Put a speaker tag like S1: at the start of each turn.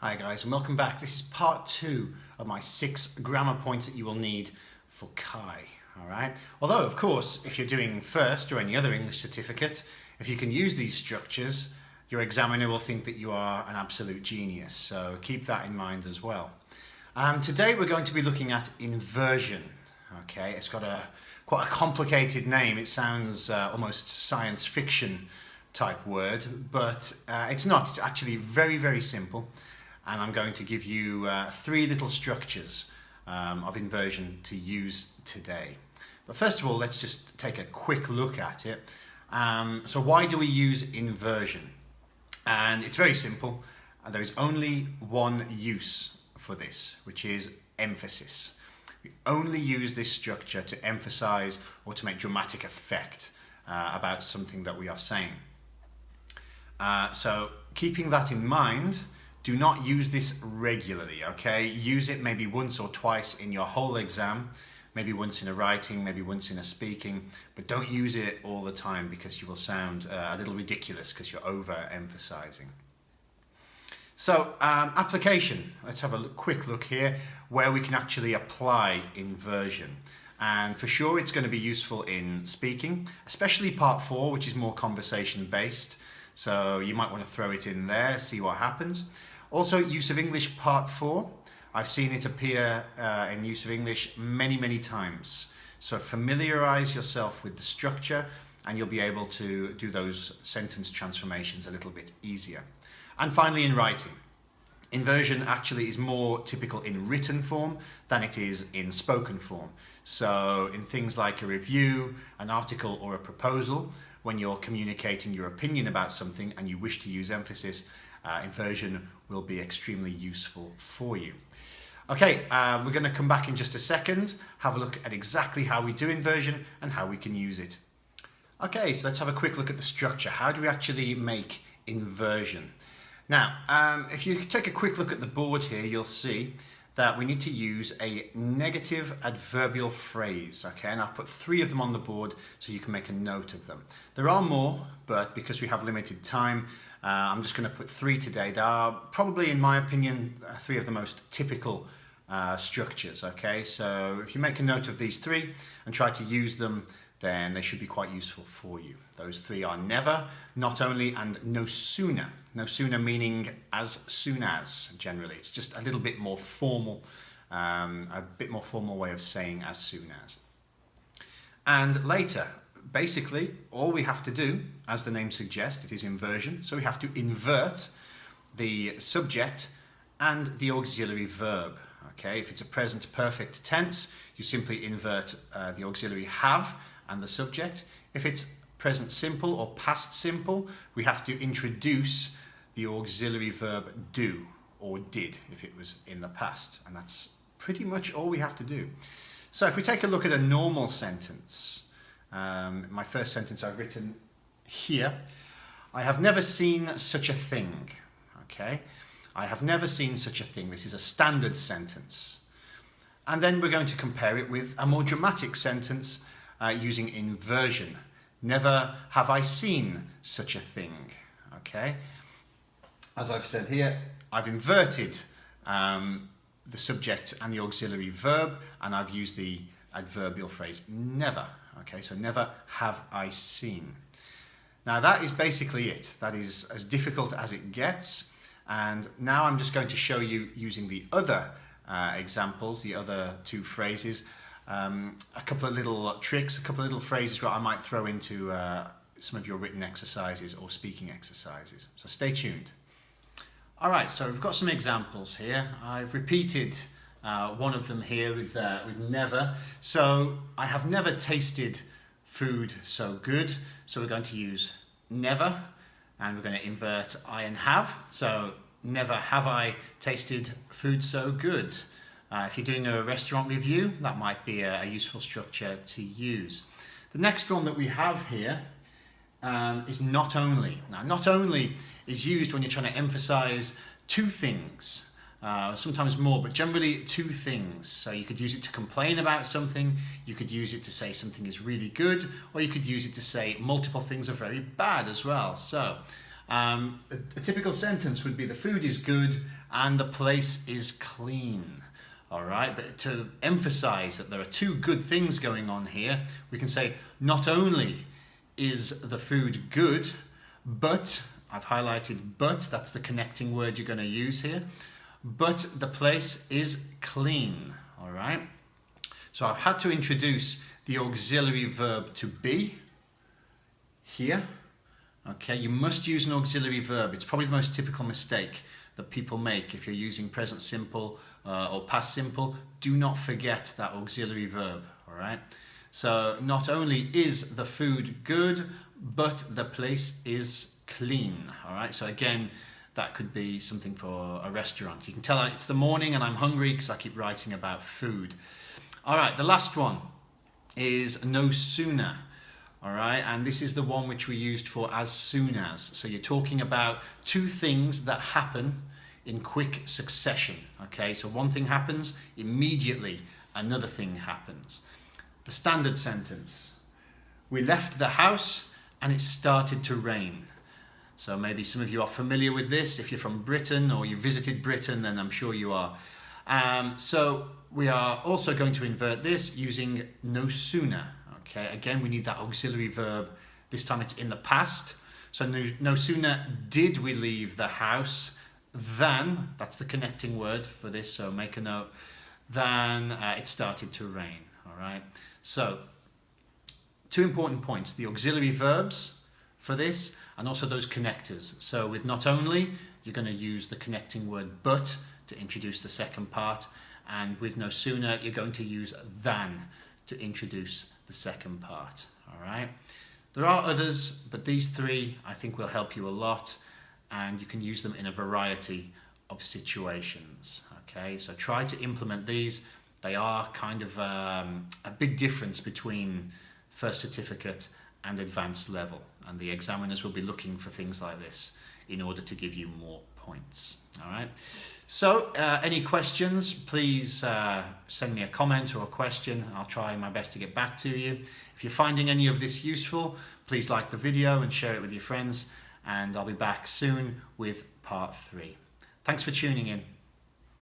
S1: Hi guys and welcome back. This is part 2 of my 6 grammar points that you will need for CAE. Alright? Although of course if you're doing first or any other English certificate, if you can use these structures, your examiner will think that you are an absolute genius. So keep that in mind as well. Today we're going to be looking at inversion. Okay, it's got quite a complicated name. It sounds almost science fiction type word, but it's not. It's actually very, very simple. And I'm going to give you 3 little structures of inversion to use today. But first of all, let's just take a quick look at it. So why do we use inversion? And it's very simple. There is only one use for this, which is emphasis. We only use this structure to emphasize or to make dramatic effect about something that we are saying. So keeping that in mind, do not use this regularly, okay? Use it maybe once or twice in your whole exam, maybe once in a writing, maybe once in a speaking, but don't use it all the time because you will sound a little ridiculous because you're over-emphasizing. So, application. Let's have a quick look here where we can actually apply inversion. And for sure it's going to be useful in speaking, especially part 4, which is more conversation-based. So you might want to throw it in there, see what happens. Also, use of English part 4. I've seen it appear in use of English many, many times. So familiarize yourself with the structure and you'll be able to do those sentence transformations a little bit easier. And finally, in writing. Inversion actually is more typical in written form than it is in spoken form. So in things like a review, an article or a proposal, when you're communicating your opinion about something and you wish to use emphasis, inversion will be extremely useful for you. Okay, we're going to come back in just a second, have a look at exactly how we do inversion and how we can use it. Okay, so let's have a quick look at the structure. How do we actually make inversion? Now, if you take a quick look at the board here, you'll see that we need to use a negative adverbial phrase, okay? And I've put 3 of them on the board so you can make a note of them. There are more, but because we have limited time, I'm just going to put 3 today. They are probably, in my opinion, 3 of the most typical structures, okay? So if you make a note of these 3 and try to use them, then they should be quite useful for you. Those 3 are never, not only, and no sooner. No sooner meaning as soon as, generally. It's just a little bit more formal, way of saying as soon as. And later, basically, all we have to do, as the name suggests, it is inversion. So we have to invert the subject and the auxiliary verb. Okay, if it's a present perfect tense, you simply invert the auxiliary have and the subject. If it's present simple or past simple, we have to introduce the auxiliary verb do or did if it was in the past. And that's pretty much all we have to do. So if we take a look at a normal sentence, my first sentence I've written here, I have never seen such a thing. Okay, I have never seen such a thing. This is a standard sentence. And then we're going to compare it with a more dramatic sentence using inversion. Never have I seen such a thing. Okay. As I've said here, I've inverted the subject and the auxiliary verb, and I've used the adverbial phrase never. Okay, so never have I seen. Now that is basically it. That is as difficult as it gets. And now I'm just going to show you using the other examples, the other 2 phrases, a couple of little tricks, a couple of little phrases where I might throw into some of your written exercises or speaking exercises. So stay tuned. Alright, so we've got some examples here. I've repeated one of them here with never. So I have never tasted food so good. So we're going to use never and we're going to invert I and have. So never have I tasted food so good. If you're doing a restaurant review, that might be a useful structure to use. The next one that we have here is not only. Now, not only is used when you're trying to emphasize 2 things, sometimes more, but generally 2 things. So you could use it to complain about something, you could use it to say something is really good, or you could use it to say multiple things are very bad as well. So a typical sentence would be the food is good and the place is clean. All right, but to emphasize that there are two good things going on here, we can say not only is the food good, but, I've highlighted but, that's the connecting word you're going to use here, but the place is clean. All right, so I've had to introduce the auxiliary verb to be here. Okay, you must use an auxiliary verb. It's probably the most typical mistake that people make if you're using present simple or past simple. Do not forget that auxiliary verb, all right? So not only is the food good, but the place is clean, all right? So again, that could be something for a restaurant. You can tell it's the morning and I'm hungry because I keep writing about food. All right, the last one is no sooner. All right, and this is the one which we used for as soon as. So you're talking about two things that happen in quick succession. Okay, so one thing happens, immediately another thing happens. The standard sentence: we left the house and it started to rain. So maybe some of you are familiar with this. If you're from Britain or you visited Britain, then I'm sure you are. So we are also going to invert this using no sooner. Okay, again, we need that auxiliary verb. This time it's in the past. So no sooner did we leave the house than, that's the connecting word for this, so make a note, than it started to rain. All right, so two important points: the auxiliary verbs for this and also those connectors. So with not only, you're going to use the connecting word but to introduce the second part, and with no sooner, you're going to use than to introduce the second part. All right, there are others, but these three I think will help you a lot, and you can use them in a variety of situations. Okay, so try to implement these. They are kind of a big difference between first certificate and advanced level, and the examiners will be looking for things like this in order to give you more points. All right, so any questions, please send me a comment or a question. I'll try my best to get back to you. If you're finding any of this useful, please like the video and share it with your friends, and I'll be back soon with part 3. Thanks for tuning in.